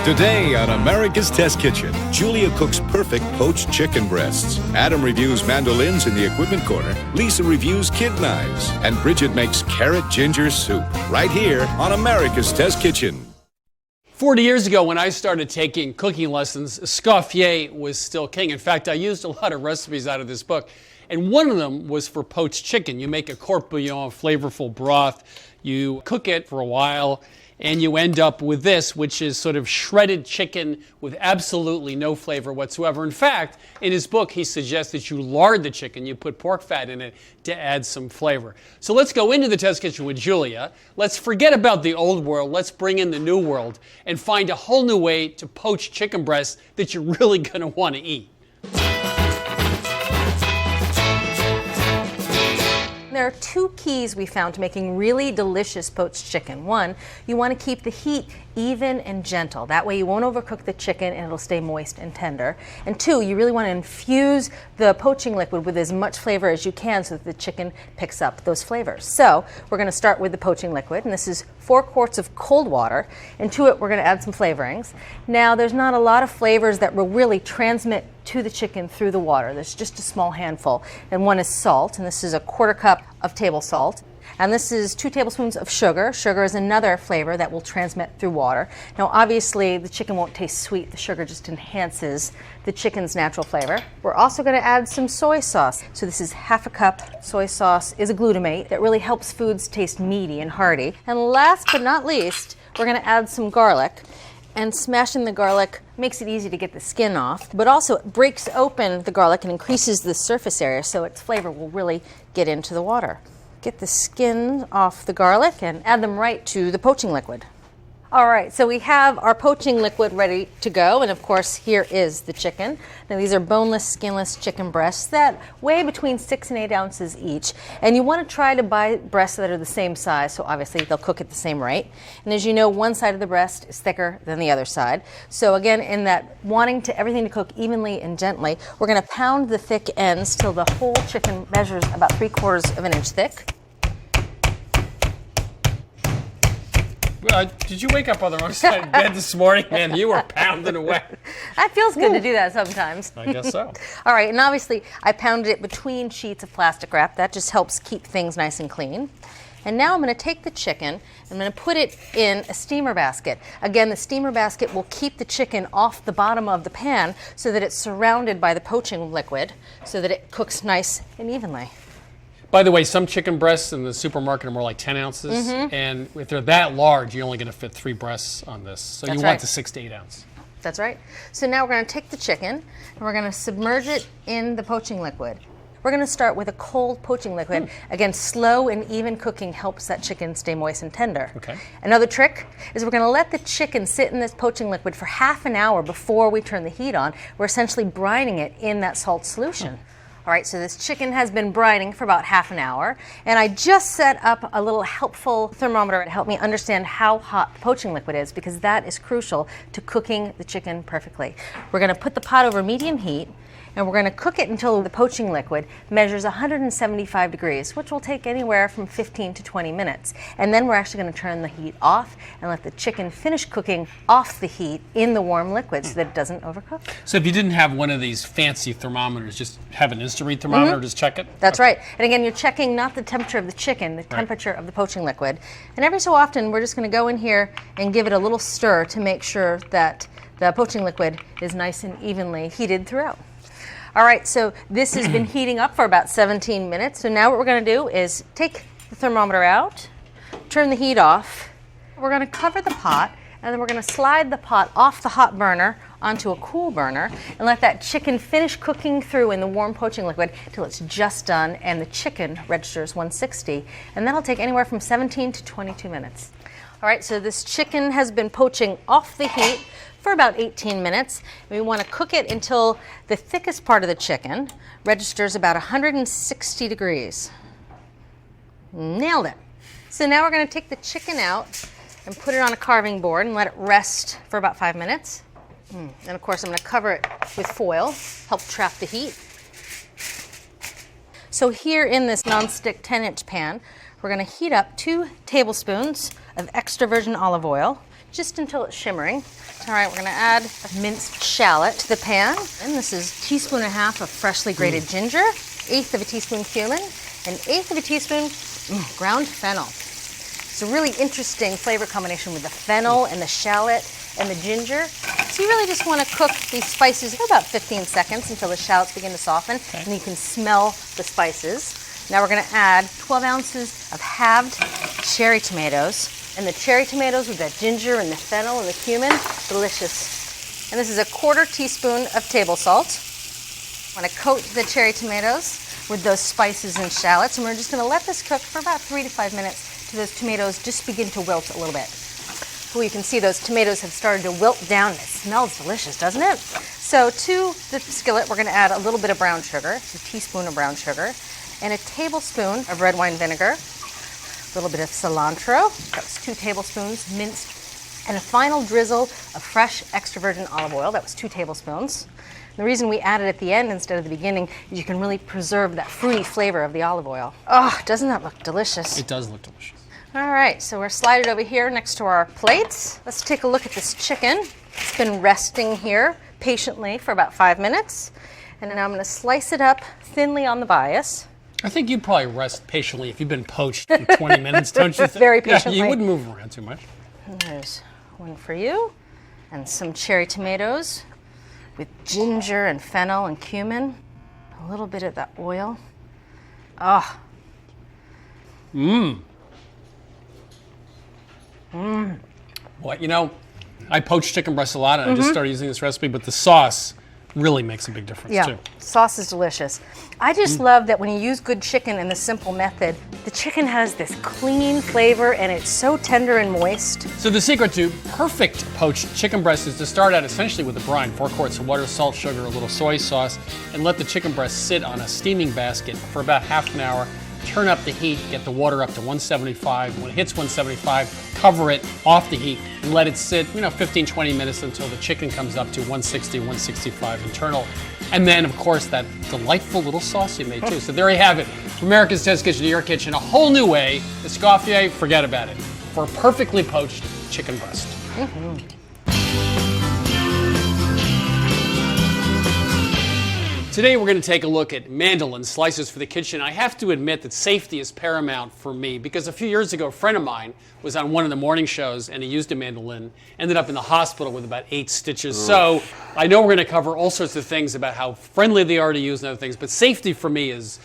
Today on America's Test Kitchen, Julia cooks perfect poached chicken breasts. Adam reviews mandolins in the equipment corner. Lisa reviews kid knives. And Bridget makes carrot ginger soup. Right here on America's Test Kitchen. 40 years ago, when I started taking cooking lessons, escoffier was still king. In fact, I used a lot of recipes out of this book. And one of them was for poached chicken. You make a court bouillon, flavorful broth. You cook it for a while, and you end up with this, which is sort of shredded chicken with absolutely no flavor whatsoever. In fact, in his book, he suggests that you lard the chicken, you put pork fat in it to add some flavor. So let's go into the test kitchen with Julia. Let's forget about the old world. Let's bring in the new world and find a whole new way to poach chicken breasts that you're really going to want to eat. There are two keys we found to making really delicious poached chicken. One, you want to keep the heat even and gentle. That way you won't overcook the chicken and it'll stay moist and tender. And two, you really want to infuse the poaching liquid with as much flavor as you can so that the chicken picks up those flavors. So we're going to start with the poaching liquid, and this is 4 quarts of cold water, and to it we're going to add some flavorings. Now there's not a lot of flavors that will really transmit to the chicken through the water. There's just a small handful, and one is salt, and this is a 1/4 cup of table salt. And this is 2 tablespoons of sugar. Sugar is another flavor that will transmit through water. Now obviously the chicken won't taste sweet. The sugar just enhances the chicken's natural flavor. We're also going to add some soy sauce. So this is 1/2 cup. Soy sauce is a glutamate that really helps foods taste meaty and hearty. And last but not least, we're going to add some garlic. And smashing the garlic makes it easy to get the skin off, but also it breaks open the garlic and increases the surface area so its flavor will really get into the water. Get the skin off the garlic and add them right to the poaching liquid. All right, so we have our poaching liquid ready to go, and of course here is the chicken. Now these are boneless, skinless chicken breasts that weigh between 6 and 8 ounces each, and you want to try to buy breasts that are the same size, so obviously they'll cook at the same rate. And as you know, one side of the breast is thicker than the other side. So again, in that wanting to everything to cook evenly and gently, we're going to pound the thick ends till the whole chicken measures about 3/4 of an inch thick. Did you wake up on the wrong side of bed this morning? Man, you were pounding away. It feels good to do that sometimes. I guess so. All right, and obviously I pounded it between sheets of plastic wrap. That just helps keep things nice and clean. And now I'm going to take the chicken, I'm going to put it in a steamer basket. Again, the steamer basket will keep the chicken off the bottom of the pan so that it's surrounded by the poaching liquid so that it cooks nice and evenly. By the way, some chicken breasts in the supermarket are more like 10 ounces, and if they're that large, you're only going to fit 3 breasts on this. So That's you right. want the 6 to 8 ounce. That's right. So now we're going to take the chicken and we're going to submerge it in the poaching liquid. We're going to start with a cold poaching liquid. Again, slow and even cooking helps that chicken stay moist and tender. Okay. Another trick is we're going to let the chicken sit in this poaching liquid for half an hour before we turn the heat on. We're essentially brining it in that salt solution. All right, so this chicken has been brining for about half an hour, and I just set up a little helpful thermometer to help me understand how hot the poaching liquid is, because that is crucial to cooking the chicken perfectly. We're going to put the pot over medium heat, and we're going to cook it until the poaching liquid measures 175 degrees, which will take anywhere from 15 to 20 minutes. And then we're actually going to turn the heat off and let the chicken finish cooking off the heat in the warm liquid so that it doesn't overcook. So if you didn't have one of these fancy thermometers, just have an InstaRead thermometer, just check it? That's right. And again, you're checking not the temperature of the chicken, the temperature of the poaching liquid. And every so often, we're just going to go in here and give it a little stir to make sure that the poaching liquid is nice and evenly heated throughout. All right, so this has been heating up for about 17 minutes. So now what we're going to do is take the thermometer out, turn the heat off. We're going to cover the pot, and then we're going to slide the pot off the hot burner onto a cool burner and let that chicken finish cooking through in the warm poaching liquid till it's just done and the chicken registers 160. And that'll take anywhere from 17 to 22 minutes. All right, so this chicken has been poaching off the heat for about 18 minutes. We want to cook it until the thickest part of the chicken registers about 160 degrees. Nailed it. So now we're going to take the chicken out and put it on a carving board and let it rest for about 5 minutes. And of course I'm going to cover it with foil, help trap the heat. So here in this nonstick 10-inch pan, we're going to heat up 2 tablespoons of extra virgin olive oil. just until it's shimmering. All right, we're gonna add a minced shallot to the pan. And this is a teaspoon and a half of freshly grated ginger, 1/8 of a teaspoon cumin, and 1/8 of a teaspoon ground fennel. It's a really interesting flavor combination with the fennel and the shallot and the ginger. So you really just want to cook these spices for about 15 seconds until the shallots begin to soften, and you can smell the spices. Now we're going to add 12 ounces of halved cherry tomatoes. And the cherry tomatoes with that ginger and the fennel and the cumin, delicious. And this is a 1/4 teaspoon of table salt. I'm going to coat the cherry tomatoes with those spices and shallots, and we're just going to let this cook for about 3 to 5 minutes till those tomatoes just begin to wilt a little bit. Well, you can see those tomatoes have started to wilt down. It smells delicious, doesn't it? So to the skillet, we're going to add a little bit of brown sugar, a teaspoon of brown sugar, and a tablespoon of red wine vinegar, a little bit of cilantro, that's 2 tablespoons minced, and a final drizzle of fresh extra virgin olive oil, that was 2 tablespoons. The reason we add it at the end instead of the beginning is you can really preserve that fruity flavor of the olive oil. Oh, doesn't that look delicious? It does look delicious. All right, so we're slided over here next to our plates. Let's take a look at this chicken. It's been resting here patiently for about 5 minutes. And now I'm going to slice it up thinly on the bias. I think you'd probably rest patiently if you've been poached for 20 minutes, don't you think? Very patiently. Yeah, you wouldn't move around too much. And there's one for you. And some cherry tomatoes with ginger and fennel and cumin. A little bit of that oil. Ah. Boy, you know, I poach chicken breasts a lot, and I just started using this recipe, but the sauce really makes a big difference, too. Sauce is delicious. I just love that when you use good chicken in this simple method, the chicken has this clean flavor, and it's so tender and moist. So the secret to perfect poached chicken breast is to start out essentially with a brine, 4 quarts of water, salt, sugar, a little soy sauce, and let the chicken breast sit on a steaming basket for about half an hour. Turn up the heat, get the water up to 175. When it hits 175, cover it off the heat and let it sit, 15, 20 minutes until the chicken comes up to 160, 165 internal. And then, of course, that delightful little sauce you made, too. So there you have it. From America's Test Kitchen to your kitchen, a whole new way. Escoffier, forget about it. For a perfectly poached chicken breast. Today we're going to take a look at mandolin slices for the kitchen. I have to admit that safety is paramount for me because a few years ago a friend of mine was on one of the morning shows and he used a mandolin, ended up in the hospital with about 8 stitches. So I know we're going to cover all sorts of things about how friendly they are to use and other things, but safety for me is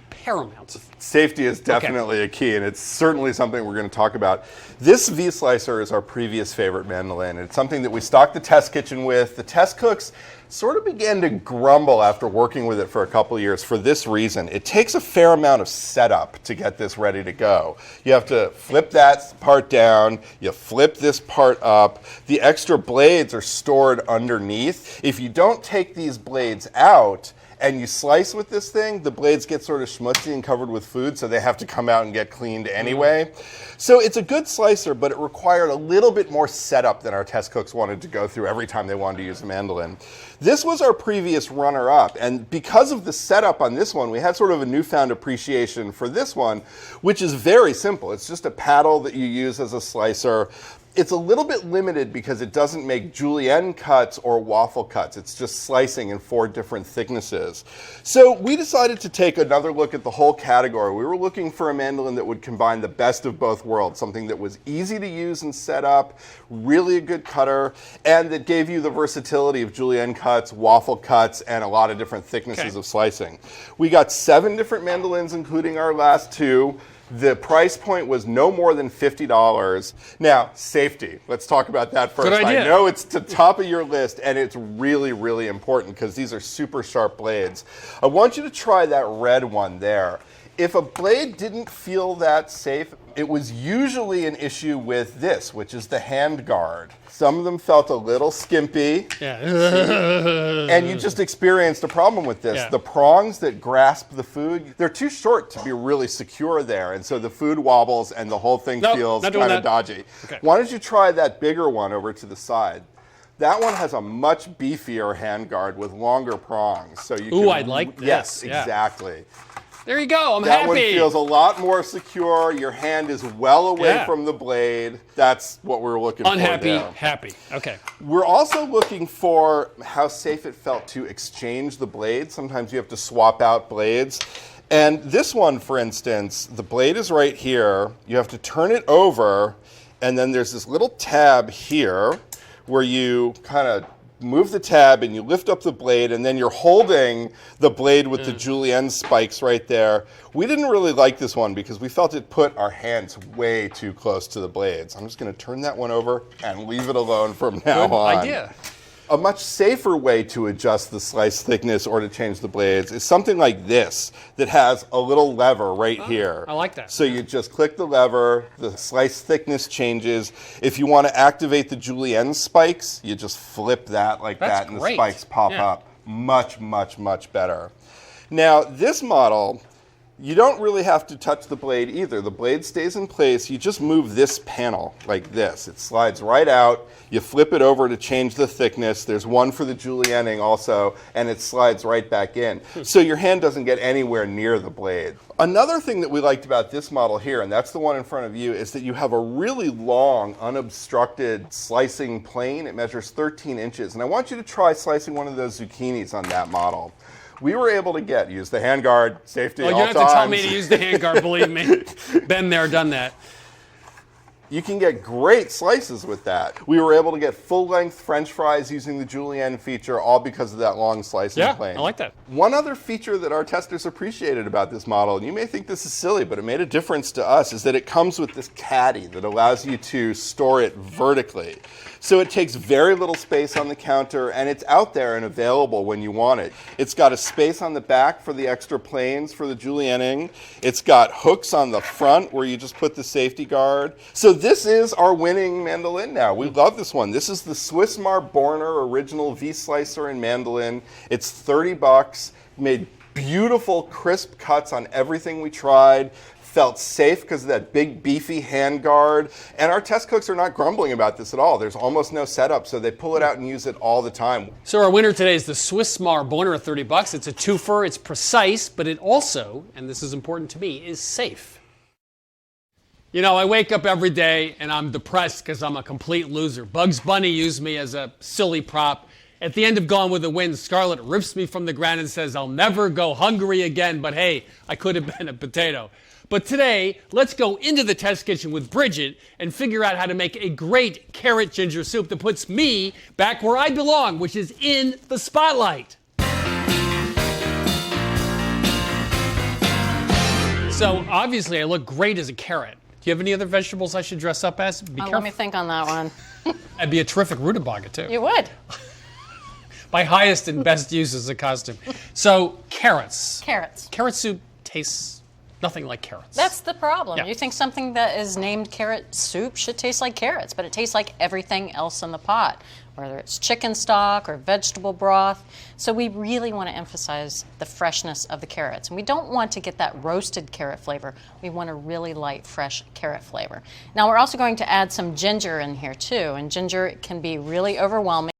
paramount. Safety is definitely a key, and it's certainly something we're going to talk about. This V-Slicer is our previous favorite mandolin. It's something that we stocked the test kitchen with. The test cooks sort of began to grumble after working with it for a couple of years for this reason. It takes a fair amount of setup to get this ready to go. You have to flip that part down, you flip this part up. The extra blades are stored underneath. If you don't take these blades out, and you slice with this thing, the blades get sort of schmutzy and covered with food, so they have to come out and get cleaned anyway. So it's a good slicer, but it required a little bit more setup than our test cooks wanted to go through every time they wanted to use a mandolin. This was our previous runner-up, and because of the setup on this one, we had sort of a newfound appreciation for this one, which is very simple. It's just a paddle that you use as a slicer. It's a little bit limited because it doesn't make julienne cuts or waffle cuts. It's just slicing in 4 different thicknesses. So we decided to take another look at the whole category. We were looking for a mandolin that would combine the best of both worlds, something that was easy to use and set up, really a good cutter, and that gave you the versatility of julienne cuts, waffle cuts, and a lot of different thicknesses of slicing. We got 7 different mandolins, including our last 2. The price point was no more than $50. Now, safety. Let's talk about that first. Good idea. I know it's the top of your list, and it's really, really important because these are super sharp blades. I want you to try that red one there. If a blade didn't feel that safe, it was usually an issue with this, which is the hand guard. Some of them felt a little skimpy, and you just experienced a problem with this. Yeah. The prongs that grasp the food, they're too short to be really secure there, and so the food wobbles and the whole thing feels kind of dodgy. Okay. Why don't you try that bigger one over to the side? That one has a much beefier hand guard with longer prongs. So you Ooh, I like this. Yes, Yeah. exactly. There you go. I'm That happy. one feels a lot more secure. Your hand is well away from the blade. That's what we're looking Unhappy, for now. happy. Okay. We're also looking for how safe it felt to exchange the blades. Sometimes you have to swap out blades. And this one, for instance, the blade is right here. You have to turn it over, and then there's this little tab here where you kind of move the tab and you lift up the blade, and then you're holding the blade with the julienne spikes right there. We didn't really like this one because we felt it put our hands way too close to the blades. I'm just going to turn that one over and leave it alone from now Good on. idea. A much safer way to adjust the slice thickness or to change the blades is something like this that has a little lever right here. I like that. So you just click the lever, the slice thickness changes. If you want to activate the julienne spikes, you just flip that like That's that and great. the spikes pop Yeah. up. Much, much, much better. Now, this model, you don't really have to touch the blade either. The blade stays in place. You just move this panel like this. It slides right out. You flip it over to change the thickness. There's one for the julienning also, and it slides right back in. So your hand doesn't get anywhere near the blade. Another thing that we liked about this model here, and that's the one in front of you, is that you have a really long, unobstructed slicing plane. It measures 13 inches. And I want you to try slicing one of those zucchinis on that model. We were able to use the handguard, safety Oh, you all don't have to tell times. me to use the handguard, believe me. Been there, done that. You can get great slices with that. We were able to get full-length French fries using the julienne feature, all because of that long slicing Yeah, plane. I like that. One other feature that our testers appreciated about this model, and you may think this is silly, but it made a difference to us, is that it comes with this caddy that allows you to store it vertically. So it takes very little space on the counter, and it's out there and available when you want it. It's got a space on the back for the extra planes for the julienning. It's got hooks on the front where you just put the safety guard. So this is our winning mandolin now. We love this one. This is the Swissmar Borner Original V-Slicer and Mandolin. It's $30. Made beautiful, crisp cuts on everything we tried. Felt safe because of that big, beefy hand guard. And our test cooks are not grumbling about this at all. There's almost no setup, so they pull it out and use it all the time. So our winner today is the Swissmar Borner at $30. It's a twofer. It's precise, but it also, and this is important to me, is safe. You know, I wake up every day and I'm depressed because I'm a complete loser. Bugs Bunny used me as a silly prop. At the end of Gone with the Wind, Scarlett rips me from the ground and says, I'll never go hungry again, but hey, I could have been a potato. But today, let's go into the test kitchen with Bridget and figure out how to make a great carrot ginger soup that puts me back where I belong, which is in the spotlight. So obviously I look great as a carrot. Do you have any other vegetables I should dress up as? Be Let careful. me think on that one. I'd be a terrific rutabaga too. You would. My highest and best use as a costume. So carrots. Carrots. Carrot soup tastes nothing like carrots. That's the problem. Yeah. You think something that is named carrot soup should taste like carrots, but it tastes like everything else in the pot, whether it's chicken stock or vegetable broth. So we really want to emphasize the freshness of the carrots. And we don't want to get that roasted carrot flavor. We want a really light, fresh carrot flavor. Now we're also going to add some ginger in here too, and ginger can be really overwhelming.